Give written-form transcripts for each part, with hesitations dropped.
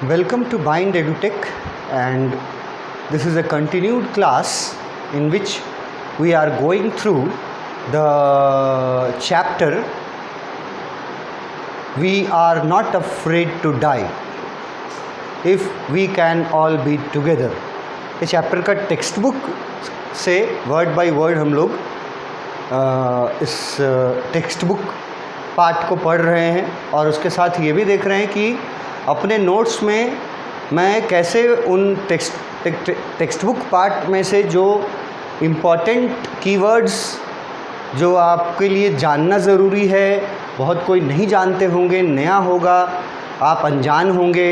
Welcome to Bind EduTech, and this is a continued class in which we are going through the chapter We Are Not Afraid to Die If We Can All Be Together। इस chapter का text book से word by word हम लोग इस text book part को पढ़ रहे हैं और उसके साथ ये भी देख रहे हैं कि अपने नोट्स में मैं कैसे उन टेक्स्ट बुक पार्ट में से जो इम्पॉर्टेंट कीवर्ड्स जो आपके लिए जानना ज़रूरी है, बहुत कोई नहीं जानते होंगे, नया होगा, आप अनजान होंगे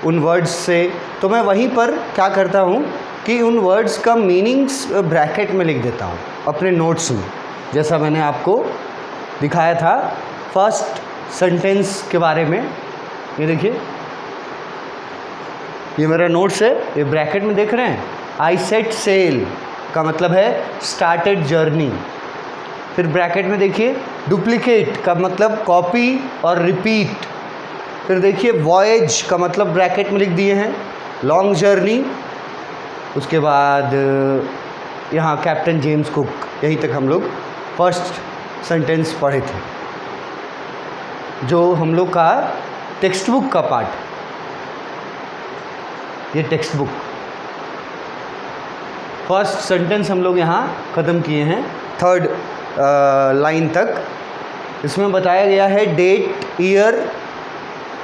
उन वर्ड्स से, तो मैं वहीं पर क्या करता हूँ कि उन वर्ड्स का मीनिंग्स ब्रैकेट में लिख देता हूँ अपने नोट्स में, जैसा मैंने आपको दिखाया था फर्स्ट सेंटेंस के बारे में। ये देखिए, ये मेरा नोट्स है, ये ब्रैकेट में देख रहे हैं। आई सेट सेल का मतलब है स्टार्टेड जर्नी। फिर ब्रैकेट में देखिए डुप्लीकेट का मतलब कॉपी और रिपीट। फिर देखिए वॉयज का मतलब ब्रैकेट में लिख दिए हैं लॉन्ग जर्नी। उसके बाद यहाँ कैप्टन जेम्स कुक, यहीं तक हम लोग फर्स्ट सेंटेंस पढ़े थे, जो हम लोग का टेक्स्ट बुक का पार्ट। ये टेक्स्ट बुक फर्स्ट सेंटेंस हम लोग यहाँ ख़त्म किए हैं, थर्ड लाइन तक। इसमें बताया गया है डेट, ईयर,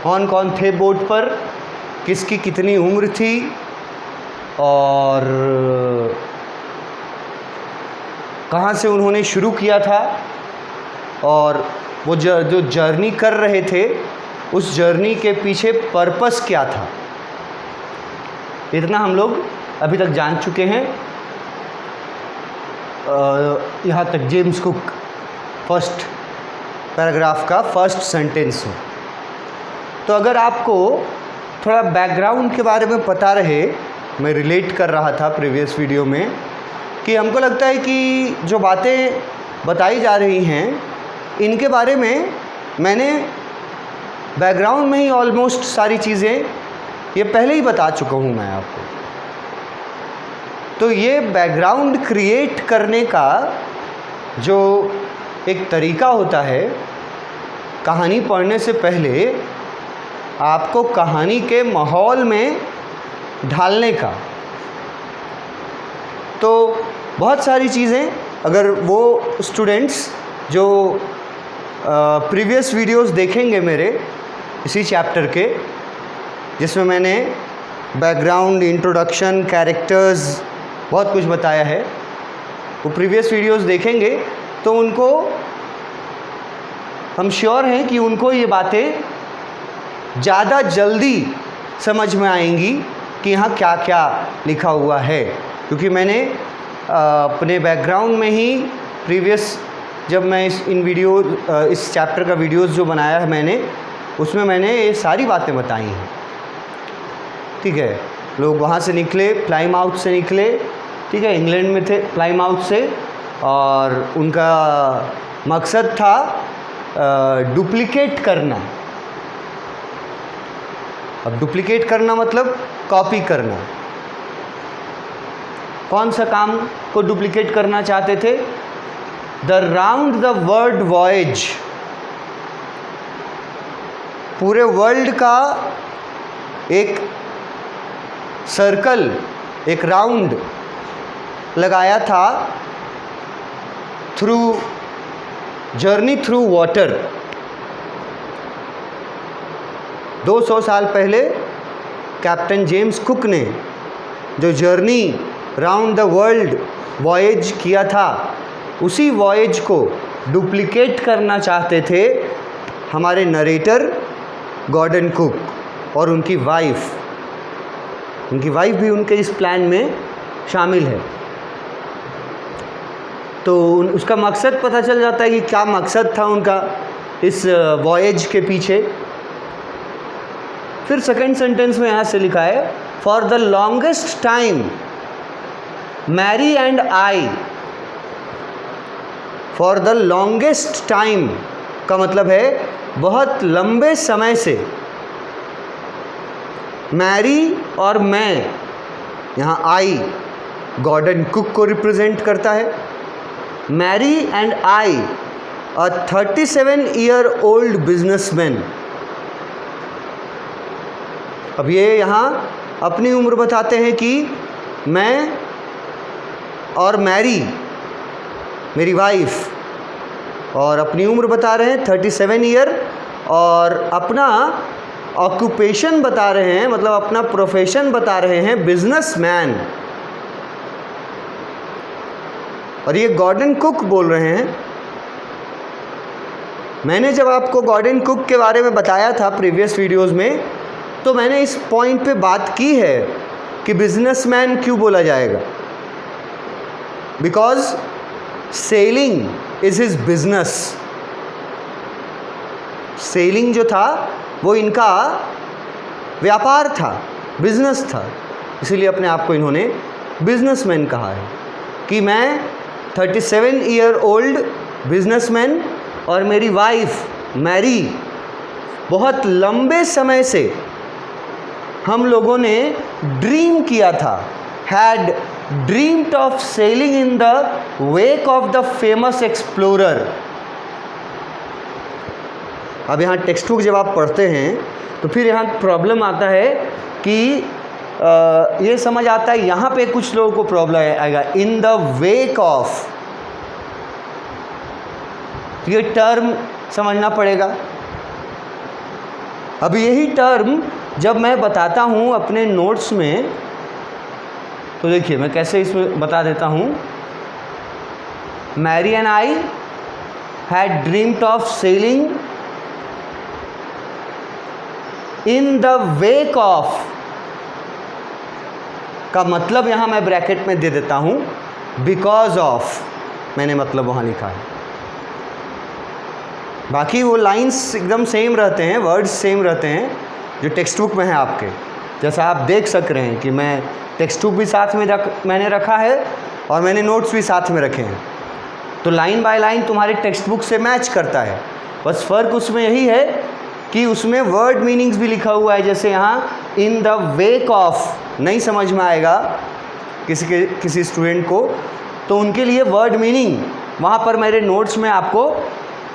कौन कौन थे बोट पर, किसकी कितनी उम्र थी, और कहाँ से उन्होंने शुरू किया था, और वो जो जर्नी कर रहे थे उस जर्नी के पीछे पर्पस क्या था। इतना हम लोग अभी तक जान चुके हैं। यहाँ तक जेम्स कुक फर्स्ट पैराग्राफ का फर्स्ट सेंटेंस हो। तो अगर आपको थोड़ा बैकग्राउंड के बारे में पता रहे, मैं रिलेट कर रहा था प्रीवियस वीडियो में कि हमको लगता है कि जो बातें बताई जा रही हैं इनके बारे में मैंने बैकग्राउंड में ही ऑलमोस्ट सारी चीज़ें ये पहले ही बता चुका हूँ मैं आपको। तो ये बैकग्राउंड क्रिएट करने का जो एक तरीका होता है, कहानी पढ़ने से पहले आपको कहानी के माहौल में ढालने का। तो बहुत सारी चीज़ें, अगर वो स्टूडेंट्स जो प्रीवियस वीडियोस देखेंगे मेरे इसी चैप्टर के, जिसमें मैंने बैकग्राउंड, इंट्रोडक्शन, कैरेक्टर्स, बहुत कुछ बताया है, वो प्रीवियस वीडियोस देखेंगे तो उनको हम श्योर हैं कि उनको ये बातें ज़्यादा जल्दी समझ में आएंगी कि यहाँ क्या क्या लिखा हुआ है, क्योंकि मैंने अपने बैकग्राउंड में ही प्रीवियस जब मैं इस चैप्टर का वीडियोस जो बनाया है मैंने, उसमें मैंने ये सारी बातें बताई हैं। ठीक है, लोग वहाँ से निकले, प्लाईमाउथ से निकले, ठीक है, इंग्लैंड में थे प्लाईमाउथ से, और उनका मकसद था डुप्लिकेट करना। अब डुप्लिकेट करना मतलब कॉपी करना। कौन सा काम को डुप्लिकेट करना चाहते थे? The round the world voyage. पूरे वर्ल्ड का एक सर्कल, एक राउंड लगाया था थ्रू जर्नी थ्रू वाटर। 200 साल पहले कैप्टन जेम्स कुक ने जो journey round the world voyage किया था, उसी वॉयज को डुप्लिकेट करना चाहते थे हमारे नरेटर गॉर्डन कुक और उनकी वाइफ। उनकी वाइफ भी उनके इस प्लान में शामिल है। तो उसका मकसद पता चल जाता है कि क्या मकसद था उनका इस वॉयज के पीछे। फिर सेकंड सेंटेंस में यहाँ से लिखा है for the longest time Mary and I. For the longest time का मतलब है बहुत लंबे समय से मैरी और मैं, यहाँ आई गॉर्डन कुक को रिप्रेजेंट करता है। Mary and I a 37-year-old businessman. अब ये यहाँ अपनी उम्र बताते हैं कि मैं और मैरी मेरी वाइफ, और अपनी उम्र बता रहे हैं 37 ईयर, और अपना ऑक्यूपेशन बता रहे हैं, मतलब अपना प्रोफेशन बता रहे हैं बिजनेसमैन। और ये गॉर्डन कुक बोल रहे हैं। मैंने जब आपको गॉर्डन कुक के बारे में बताया था प्रीवियस वीडियोस में, तो मैंने इस पॉइंट पे बात की है कि बिजनेसमैन क्यों बोला जाएगा। Because selling is his business. Selling जो था वो इनका व्यापार था, बिजनेस था, इसीलिए अपने आप को इन्होंने बिजनेसमैन कहा है कि मैं 37-year-old बिजनेसमैन और मेरी वाइफ मैरी बहुत लंबे समय से हम लोगों ने ड्रीम किया था, had dreamed of sailing in the wake of the famous explorer. अब यहाँ टेक्स्ट बुक जब आप पढ़ते हैं तो फिर यहाँ प्रॉब्लम आता है कि ये समझ आता है, यहाँ पे कुछ लोगों को प्रॉब्लम आएगा, इन द वेक ऑफ, ये टर्म समझना पड़ेगा। अब यही टर्म जब मैं बताता हूँ अपने नोट्स में, तो देखिए मैं कैसे इसमें बता देता हूँ। Mary and I had dreamed of sailing in the wake of, का मतलब यहाँ मैं ब्रैकेट में दे देता हूँ बिकॉज ऑफ, मैंने मतलब वहाँ लिखा है। बाकी वो लाइंस एकदम सेम रहते हैं, वर्ड्स सेम रहते हैं जो टेक्स्ट बुक में है आपके। जैसा आप देख सक रहे हैं कि मैं टेक्स्ट बुक भी साथ में मैंने रखा है और मैंने नोट्स भी साथ में रखे हैं, तो लाइन बाय लाइन तुम्हारे टेक्स्ट बुक से मैच करता है। बस फ़र्क उसमें यही है कि उसमें वर्ड मीनिंग्स भी लिखा हुआ है। जैसे यहाँ इन द वेक ऑफ नहीं समझ में आएगा किसी स्टूडेंट को, तो उनके लिए वर्ड मीनिंग वहाँ पर मेरे नोट्स में आपको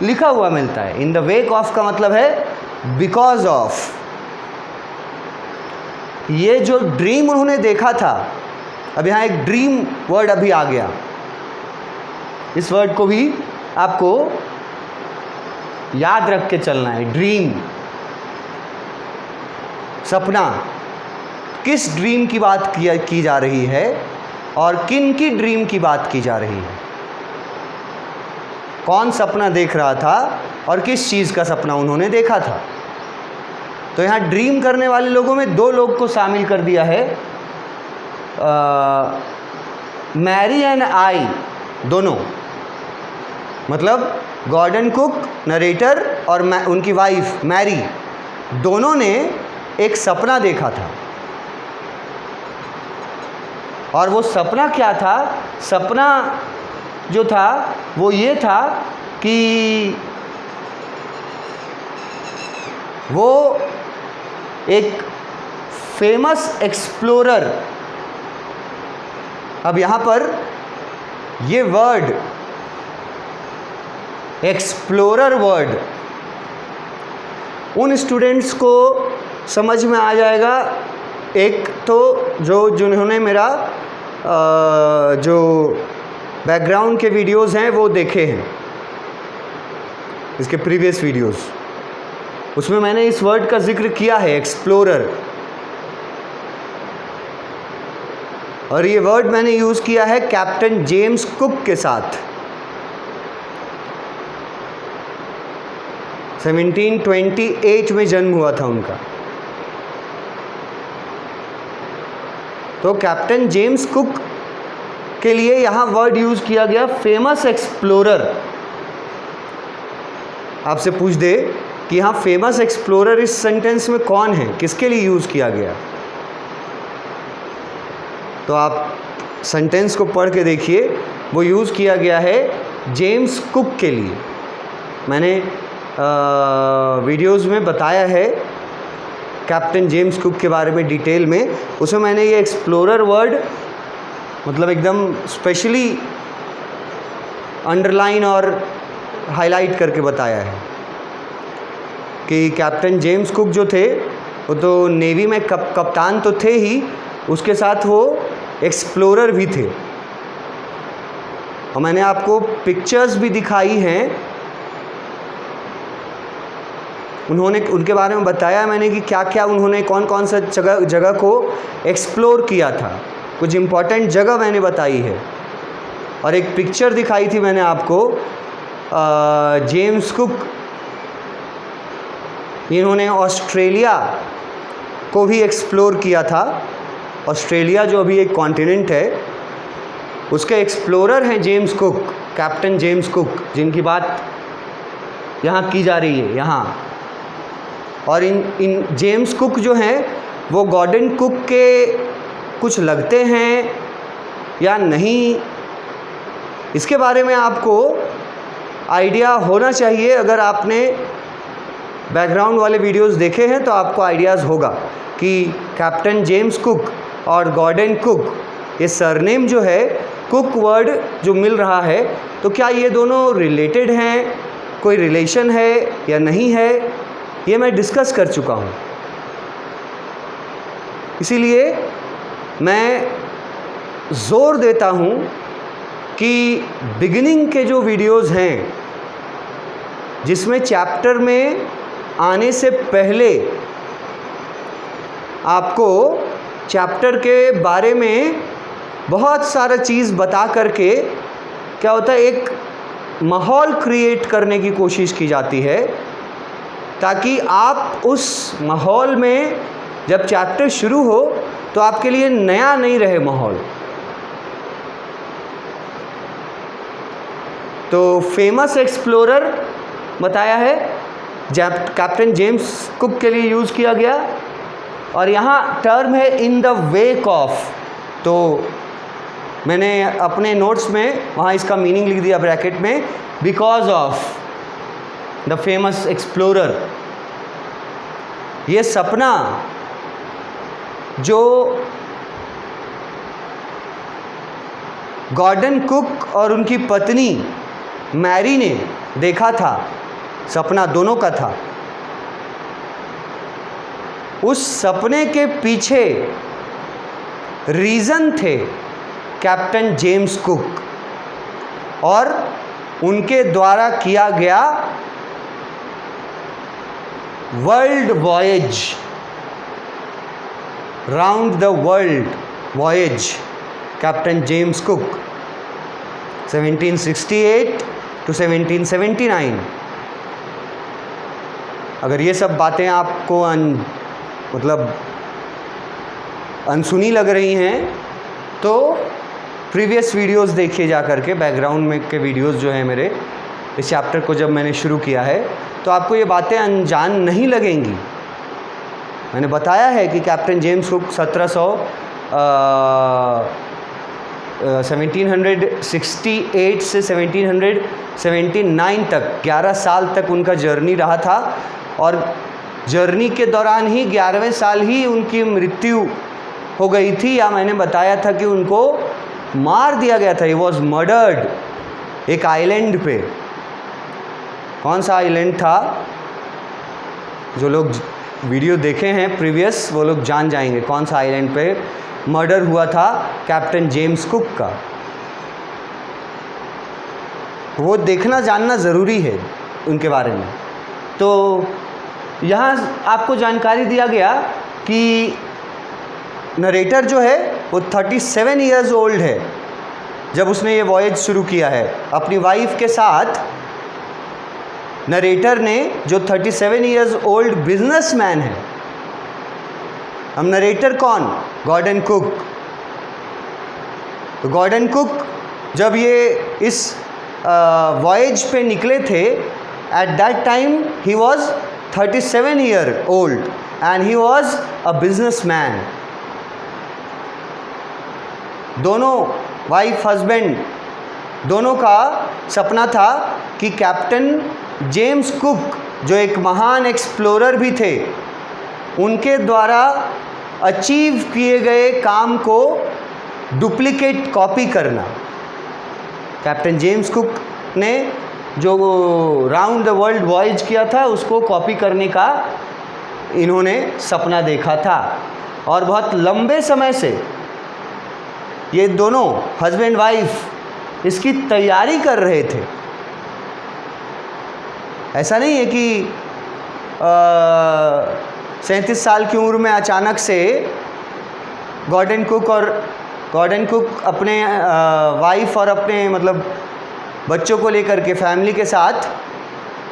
लिखा हुआ मिलता है। इन द वेक ऑफ का मतलब है बिकॉज ऑफ। ये जो ड्रीम उन्होंने देखा था, अब यहाँ एक ड्रीम वर्ड अभी आ गया, इस वर्ड को भी आपको याद रख के चलना है। ड्रीम, सपना, किस ड्रीम की बात की जा रही है और किन की ड्रीम की बात की जा रही है, कौन सपना देख रहा था और किस चीज़ का सपना उन्होंने देखा था। तो यहाँ ड्रीम करने वाले लोगों में दो लोग को शामिल कर दिया है, मैरी एंड आई दोनों, मतलब गॉर्डन कुक नरेटर और उनकी वाइफ मैरी, दोनों ने एक सपना देखा था। और वो सपना क्या था? सपना जो था वो ये था कि वो एक फेमस एक्सप्लोरर, अब यहाँ पर ये वर्ड एक्सप्लोरर वर्ड उन स्टूडेंट्स को समझ में आ जाएगा, एक तो जिन्होंने मेरा जो बैकग्राउंड के वीडियोस हैं वो देखे हैं, इसके प्रीवियस वीडियोस, उसमें मैंने इस वर्ड का जिक्र किया है, एक्सप्लोरर। और ये वर्ड मैंने यूज़ किया है कैप्टन जेम्स कुक के साथ। 1728 में जन्म हुआ था उनका। तो कैप्टन जेम्स कुक के लिए यहाँ वर्ड यूज़ किया गया फेमस एक्सप्लोरर। आपसे पूछ दे कि यहाँ फेमस एक्सप्लोरर इस सेंटेंस में कौन है, किसके लिए यूज़ किया गया, तो आप सेंटेंस को पढ़ के देखिए, वो यूज़ किया गया है जेम्स कुक के लिए। मैंने वीडियोस में बताया है कैप्टन जेम्स कुक के बारे में डिटेल में, उसमें मैंने ये एक्सप्लोरर वर्ड मतलब एकदम स्पेशली अंडरलाइन और हाईलाइट करके बताया है कि कैप्टन जेम्स कुक जो थे वो तो नेवी में कप्तान तो थे ही, उसके साथ वो एक्सप्लोरर भी थे। और मैंने आपको पिक्चर्स भी दिखाई हैं, उन्होंने उनके बारे में बताया मैंने कि क्या क्या उन्होंने कौन कौन सा जगह को एक्सप्लोर किया था, कुछ इम्पॉर्टेंट जगह मैंने बताई है। और एक पिक्चर दिखाई थी मैंने आपको, जेम्स कुक इन्होंने ऑस्ट्रेलिया को भी एक्सप्लोर किया था। ऑस्ट्रेलिया जो अभी एक कॉन्टिनेंट है उसके एक्सप्लोरर हैं James cook, captain James cook, जिनकी बात यहाँ की जा रही है यहाँ। और इन जेम्स कुक जो हैं वो गॉर्डन कुक के कुछ लगते हैं या नहीं, इसके बारे में आपको आइडिया होना चाहिए। अगर आपने बैकग्राउंड वाले वीडियोस देखे हैं तो आपको आइडियाज़ होगा कि कैप्टन जेम्स कुक और गॉर्डन कुक, ये सरनेम जो है, कुक वर्ड जो मिल रहा है, तो क्या ये दोनों रिलेटेड हैं, कोई रिलेशन है या नहीं है, ये मैं डिस्कस कर चुका हूँ। इसीलिए मैं ज़ोर देता हूँ कि बिगिनिंग के जो वीडियोस हैं जिसमें चैप्टर में आने से पहले आपको चैप्टर के बारे में बहुत सारा चीज़ बता करके क्या होता है, एक माहौल क्रिएट करने की कोशिश की जाती है ताकि आप उस माहौल में जब चैप्टर शुरू हो तो आपके लिए नया नहीं रहे माहौल। तो फेमस एक्सप्लोरर बताया है, कैप्टन जेम्स कुक के लिए यूज़ किया गया। और यहाँ टर्म है इन द वेक ऑफ, तो मैंने अपने नोट्स में वहाँ इसका मीनिंग लिख दिया ब्रैकेट में, because of the famous explorer. ये सपना जो गॉर्डन कुक और उनकी पत्नी मैरी ने देखा था, सपना दोनों का था, उस सपने के पीछे रीज़न थे कैप्टन जेम्स कुक और उनके द्वारा किया गया world voyage, round the world voyage, captain James cook 1768 to 1779। अगर ये सब बातें आपको मतलब अनसुनी लग रही हैं तो प्रीवियस वीडियोस देखिए जा करके, बैकग्राउंड में के वीडियोस जो हैं मेरे, इस चैप्टर को जब मैंने शुरू किया है तो आपको ये बातें अनजान नहीं लगेंगी। मैंने बताया है कि कैप्टन जेम्स कुक 1768 से 1779 तक 11 साल तक उनका जर्नी रहा था। और जर्नी के दौरान ही 11वें साल ही उनकी मृत्यु हो गई थी, या मैंने बताया था कि उनको मार दिया गया था। ही वॉज मर्डर्ड एक आइलैंड पे। कौन सा आइलैंड था, जो लोग वीडियो देखे हैं प्रीवियस वो लोग जान जाएंगे कौन सा आइलैंड पे मर्डर हुआ था कैप्टन जेम्स कुक का। वो देखना जानना ज़रूरी है उनके बारे में। तो यहाँ आपको जानकारी दिया गया कि नरेटर जो है वो 37 इयर्स ओल्ड है जब उसने ये वॉयज शुरू किया है अपनी वाइफ के साथ। नरेटर ने, जो 37 इयर्स ओल्ड बिजनेसमैन है। हम नरेटर कौन, गॉर्डन कुक। तो गॉर्डन कुक जब ये इस वॉयज पे निकले थे, at that time he was 37 year old and he was a businessman. दोनों वाइफ हस्बैंड दोनों का सपना था कि कैप्टन जेम्स कुक, जो एक महान एक्सप्लोरर भी थे, उनके द्वारा अचीव किए गए काम को डुप्लीकेट कॉपी करना। कैप्टन जेम्स कुक ने जो राउंड द वर्ल्ड वॉयज किया था उसको कॉपी करने का इन्होंने सपना देखा था, और बहुत लंबे समय से ये दोनों हस्बैंड वाइफ इसकी तैयारी कर रहे थे। ऐसा नहीं है कि 37 साल की उम्र में अचानक से गॉर्डन कुक अपने वाइफ और अपने मतलब बच्चों को लेकर के फैमिली के साथ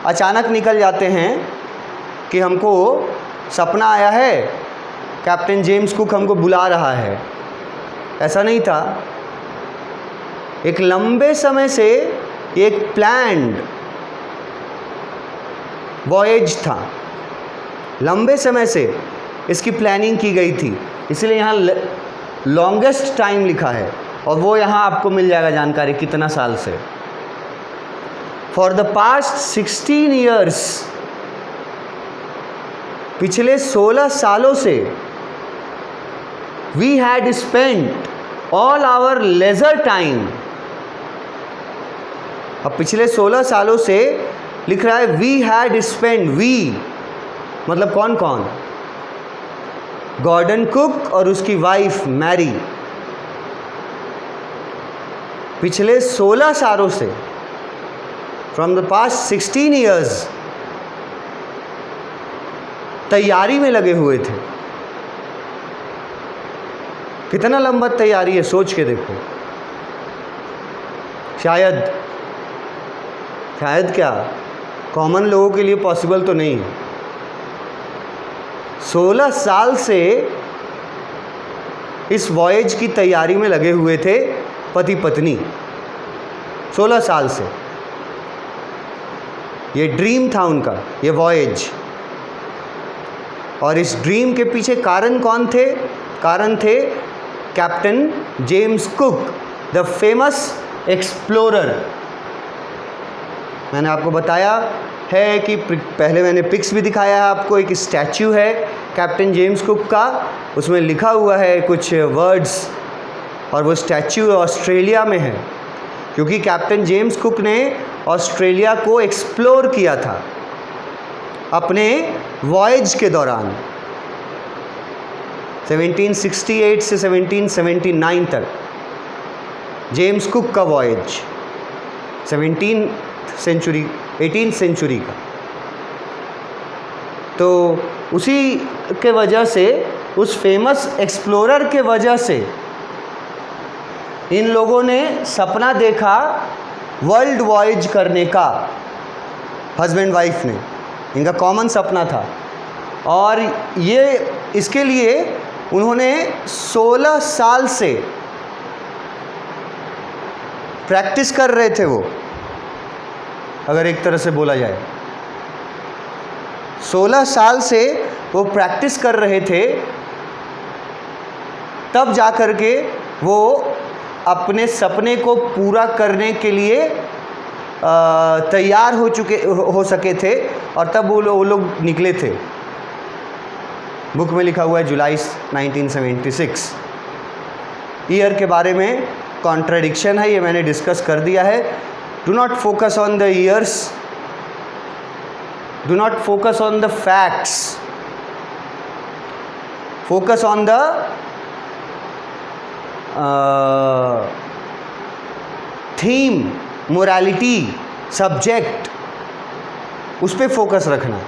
अचानक निकल जाते हैं कि हमको सपना आया है, कैप्टन जेम्स कुक हमको बुला रहा है। ऐसा नहीं था। एक लंबे समय से एक प्लान्ड वॉयज था, लंबे समय से इसकी प्लानिंग की गई थी, इसलिए यहाँ लॉन्गेस्ट टाइम लिखा है, और वो यहाँ आपको मिल जाएगा जानकारी कितना साल से। फॉर द पास्ट 16 ईयर्स, पिछले 16 सालों से we had spent all our leisure time. अब पिछले 16 सालों से लिख रहा है वी हैड स्पेंड, वी मतलब कौन कौन? गॉर्डन कुक और उसकी वाइफ मैरी पिछले 16 सालों से, फ्रॉम द पास्ट 16 ईयर्स, तैयारी में लगे हुए थे। कितना लंबा तैयारी है, सोच के देखो। शायद क्या कॉमन लोगों के लिए पॉसिबल तो नहीं है। 16 साल से इस वॉयज की तैयारी में लगे हुए थे पति पत्नी। 16 साल से ये ड्रीम था उनका, ये वॉयज। और इस ड्रीम के पीछे कारण कौन थे? कारण थे captain James cook, the famous explorer. मैंने आपको बताया है कि पहले मैंने पिक्स भी दिखाया है आपको। एक स्टैच्यू है कैप्टन जेम्स कुक का, उसमें लिखा हुआ है कुछ वर्ड्स, और वो स्टैच्यू ऑस्ट्रेलिया में है, क्योंकि कैप्टन जेम्स कुक ने ऑस्ट्रेलिया को एक्सप्लोर किया था अपने वॉयज के दौरान, 1768 से 1779 तक। जेम्स कुक का वॉयज 18th सेंचुरी का। तो उसी के वजह से, उस फेमस एक्सप्लोरर के वजह से इन लोगों ने सपना देखा वर्ल्ड वॉयज करने का। हस्बैंड वाइफ ने, इनका कॉमन सपना था, और ये इसके लिए उन्होंने 16 साल से प्रैक्टिस कर रहे थे। वो अगर एक तरह से बोला जाए 16 साल से वो प्रैक्टिस कर रहे थे, तब जा कर के वो अपने सपने को पूरा करने के लिए तैयार हो सके थे, और तब वो लोग निकले थे। बुक में लिखा हुआ है जुलाई 1976। ईयर के बारे में कॉन्ट्रडिक्शन है, ये मैंने डिस्कस कर दिया है। Do not focus on the years, do not focus on the facts, focus on the theme, morality, subject, उस पर फोकस रखना।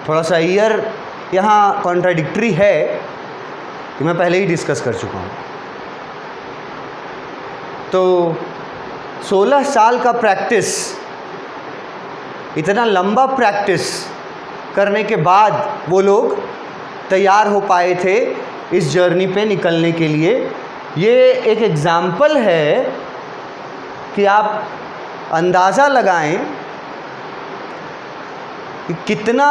थोड़ा सा ईयर यहाँ कॉन्ट्राडिक्टरी है, कि मैं पहले ही डिस्कस कर चुका हूँ। तो 16 साल का प्रैक्टिस, इतना लंबा प्रैक्टिस करने के बाद वो लोग तैयार हो पाए थे इस जर्नी पे निकलने के लिए। ये एक एग्ज़ाम्पल है कि आप अंदाज़ा लगाएं कि कितना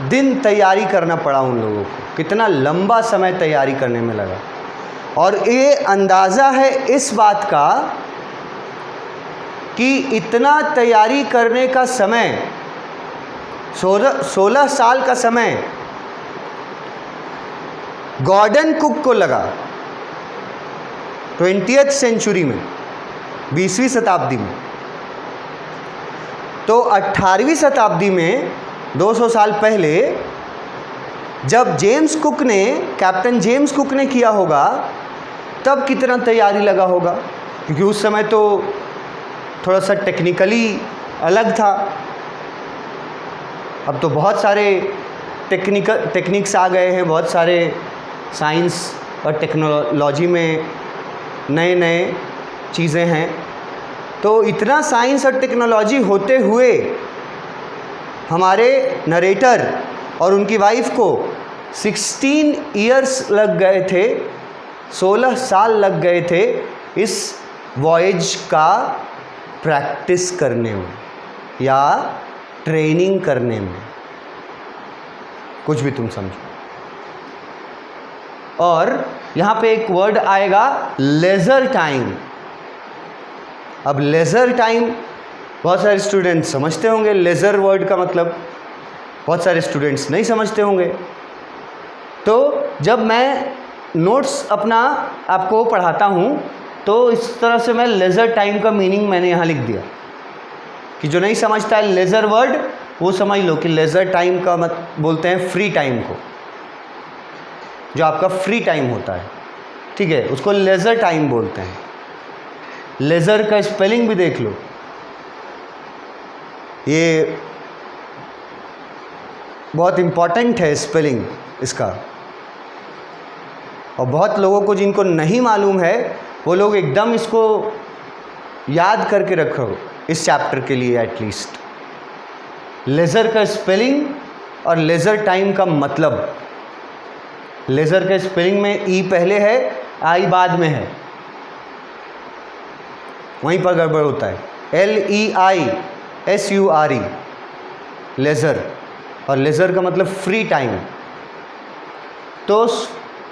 दिन तैयारी करना पड़ा उन लोगों को, कितना लंबा समय तैयारी करने में लगा। और ये अंदाज़ा है इस बात का कि इतना तैयारी करने का समय, 16 साल का समय गॉर्डन कुक को लगा 20th सेंचुरी में, 20वीं शताब्दी में, तो 18वीं शताब्दी में 200 साल पहले जब कैप्टन जेम्स कुक ने किया होगा, तब कितना तैयारी लगा होगा, क्योंकि उस समय तो थोड़ा सा टेक्निकली अलग था। अब तो बहुत सारे टेक्निक्स आ गए हैं, बहुत सारे साइंस और टेक्नोलॉजी में नए नए चीज़ें हैं। तो इतना साइंस और टेक्नोलॉजी होते हुए हमारे नरेटर और उनकी वाइफ को 16 ईयर्स लग गए थे, 16 साल लग गए थे इस वॉयज का प्रैक्टिस करने में या ट्रेनिंग करने में, कुछ भी तुम समझो। और यहाँ पे एक वर्ड आएगा लेज़र टाइम। अब लेज़र टाइम बहुत सारे स्टूडेंट्स समझते होंगे, लेज़र वर्ड का मतलब बहुत सारे स्टूडेंट्स नहीं समझते होंगे। तो जब मैं नोट्स अपना आपको पढ़ाता हूँ तो इस तरह से मैं लेज़र टाइम का मीनिंग मैंने यहाँ लिख दिया कि जो नहीं समझता है लेज़र वर्ड वो समझ लो कि लेज़र टाइम का बोलते हैं फ्री टाइम को, जो आपका फ्री टाइम होता है, ठीक है, उसको लेज़र टाइम बोलते हैं। लेज़र का स्पेलिंग भी देख लो, ये बहुत इम्पॉर्टेंट है स्पेलिंग इसका, और बहुत लोगों को जिनको नहीं मालूम है वो लोग एकदम इसको याद करके रखो इस चैप्टर के लिए एटलीस्ट। लेज़र का स्पेलिंग और लेज़र टाइम का मतलब। लेज़र के स्पेलिंग में ई पहले है, आई बाद में है, वहीं पर गड़बड़ होता है। LEISURE लेज़र, और लेज़र का मतलब फ्री टाइम। तो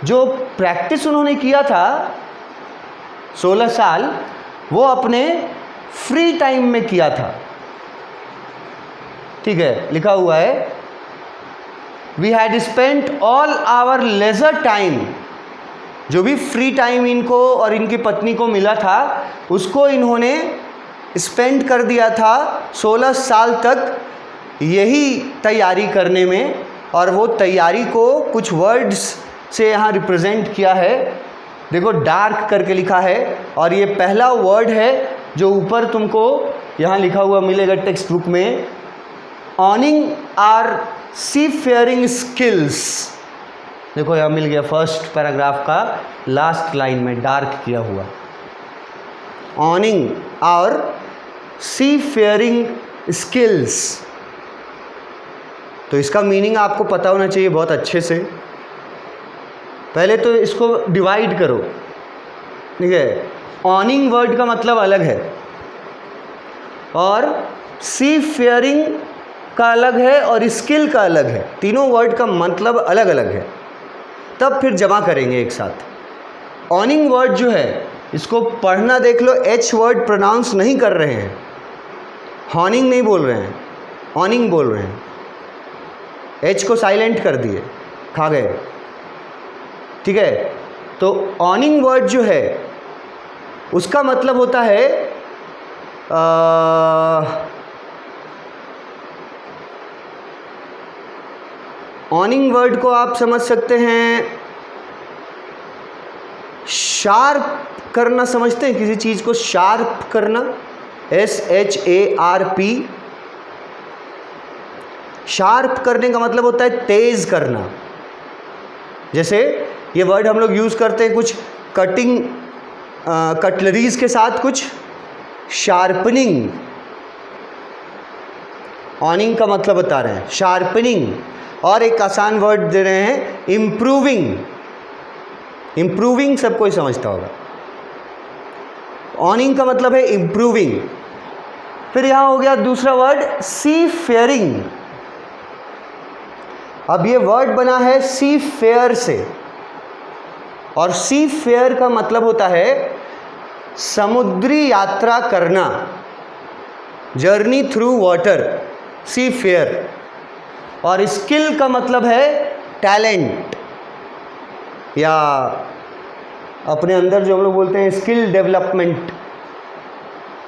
जो प्रैक्टिस उन्होंने किया था 16 साल, वो अपने फ्री टाइम में किया था, ठीक है, लिखा हुआ है we had spent all our leisure time. जो भी फ्री टाइम इनको और इनकी पत्नी को मिला था उसको इन्होंने स्पेंड कर दिया था 16 साल तक यही तैयारी करने में। और वो तैयारी को कुछ वर्ड्स से यहाँ रिप्रेजेंट किया है, देखो डार्क करके लिखा है, और ये पहला वर्ड है जो ऊपर तुमको यहाँ लिखा हुआ मिलेगा टेक्स्ट बुक में, honing our seafaring skills. देखो यहाँ मिल गया फर्स्ट पैराग्राफ का लास्ट लाइन में डार्क किया हुआ, honing our seafaring skills. तो इसका मीनिंग आपको पता होना चाहिए बहुत अच्छे से। पहले तो इसको डिवाइड करो, ठीक है, ऑनिंग वर्ड का मतलब अलग है और सी फेयरिंग का अलग है और स्किल का अलग है, तीनों वर्ड का मतलब अलग अलग है। तब फिर जमा करेंगे एक साथ। ऑनिंग वर्ड जो है इसको पढ़ना देख लो, एच वर्ड प्रोनाउंस नहीं कर रहे हैं, हॉर्निंग नहीं बोल रहे हैं, ऑनिंग बोल रहे हैं, एच को साइलेंट कर दिए, खा गए, ठीक है। तो ऑनिंग वर्ड जो है उसका मतलब होता है ऑनिंग वर्ड को आप समझ सकते हैं शार्प करना, समझते हैं किसी चीज़ को शार्प करना, SHARP। शार्प करने का मतलब होता है तेज़ करना। जैसे ये वर्ड हम लोग यूज़ करते हैं कुछ कटिंग कटलरीज के साथ, कुछ शार्पनिंग। ऑनिंग का मतलब बता रहे हैं शार्पनिंग। और एक आसान वर्ड दे रहे हैं इम्प्रूविंग। इम्प्रूविंग सब कोई समझता होगा। ऑनिंग का मतलब है इम्प्रूविंग। फिर यहाँ हो गया दूसरा वर्ड सी फेयरिंग। अब ये वर्ड बना है सी फेयर से, और सी फेयर का मतलब होता है समुद्री यात्रा करना, जर्नी थ्रू वाटर, सी फेयर। और स्किल का मतलब है टैलेंट। या अपने अंदर जो हम लोग बोलते हैं स्किल डेवलपमेंट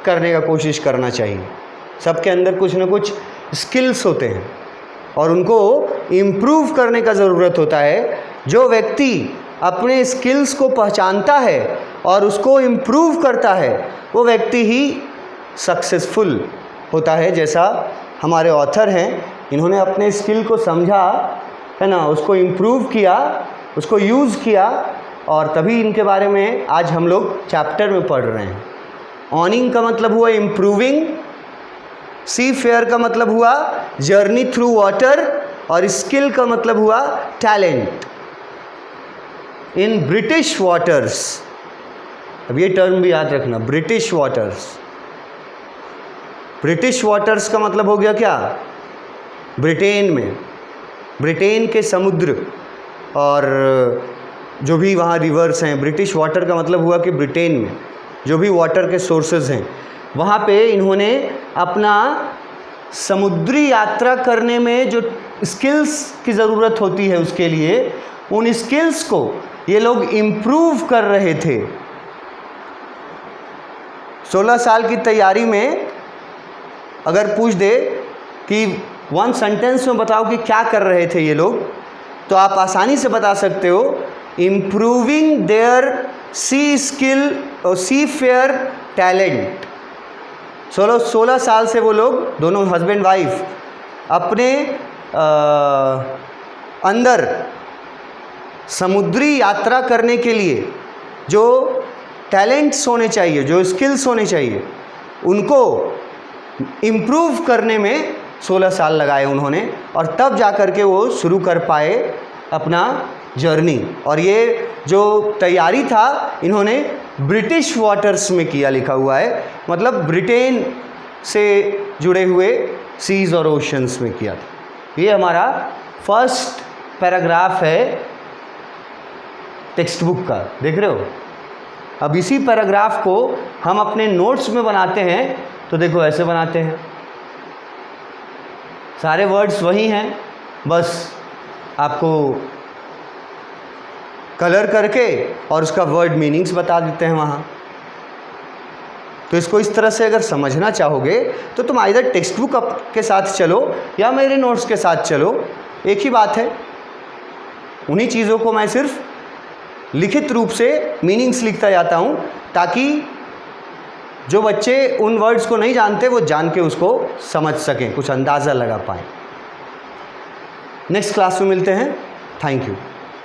करने का कोशिश करना चाहिए। सबके अंदर कुछ ना कुछ स्किल्स होते हैं और उनको इम्प्रूव करने का ज़रूरत होता है। जो व्यक्ति अपने स्किल्स को पहचानता है और उसको इम्प्रूव करता है वो व्यक्ति ही सक्सेसफुल होता है। जैसा हमारे ऑथर हैं, इन्होंने अपने स्किल को समझा है ना, उसको इम्प्रूव किया, उसको यूज़ किया और तभी इनके बारे में आज हम लोग चैप्टर में पढ़ रहे हैं। ऑनिंग का मतलब हुआ इम्प्रूविंग, सी फेयर का मतलब हुआ जर्नी थ्रू वाटर और स्किल का मतलब हुआ टैलेंट इन ब्रिटिश वाटर्स। अब ये टर्म भी याद रखना, ब्रिटिश वाटर्स। ब्रिटिश वाटर्स का मतलब हो गया क्या? ब्रिटेन में, ब्रिटेन के समुद्र और जो भी वहाँ रिवर्स हैं। ब्रिटिश वाटर का मतलब हुआ कि ब्रिटेन में जो भी वाटर के सोर्सेज हैं वहाँ पे इन्होंने अपना समुद्री यात्रा करने में जो स्किल्स की ज़रूरत होती है उसके लिए उन स्किल्स को ये लोग इम्प्रूव कर रहे थे। 16 साल की तैयारी में अगर पूछ दे कि वन सेंटेंस में बताओ कि क्या कर रहे थे ये लोग, तो आप आसानी से बता सकते हो इम्प्रूविंग देयर सी स्किल और सी फेयर टैलेंट। 16 साल से वो लोग दोनों हस्बैंड वाइफ अपने अंदर समुद्री यात्रा करने के लिए जो टैलेंट्स होने चाहिए, जो स्किल्स होने चाहिए, उनको इम्प्रूव करने में 16 साल लगाए उन्होंने और तब जा कर के वो शुरू कर पाए अपना जर्नी। और ये जो तैयारी था इन्होंने ब्रिटिश वाटर्स में किया, लिखा हुआ है, मतलब ब्रिटेन से जुड़े हुए सीज और ओशंस में किया था। ये हमारा फर्स्ट पैराग्राफ है टेक्स्ट बुक का, देख रहे हो। अब इसी पैराग्राफ को हम अपने नोट्स में बनाते हैं तो देखो ऐसे बनाते हैं, सारे वर्ड्स वही हैं, बस आपको कलर करके और उसका वर्ड मीनिंग्स बता देते हैं वहाँ। तो इसको इस तरह से अगर समझना चाहोगे तो तुम आइदर टेक्स्ट बुक के साथ चलो या मेरे नोट्स के साथ चलो, एक ही बात है। उन्हीं चीज़ों को मैं सिर्फ लिखित रूप से मीनिंग्स लिखता जाता हूँ ताकि जो बच्चे उन वर्ड्स को नहीं जानते वो जान के उसको समझ सकें, कुछ अंदाज़ा लगा पाएँ। नेक्स्ट क्लास में मिलते हैं। Thank you.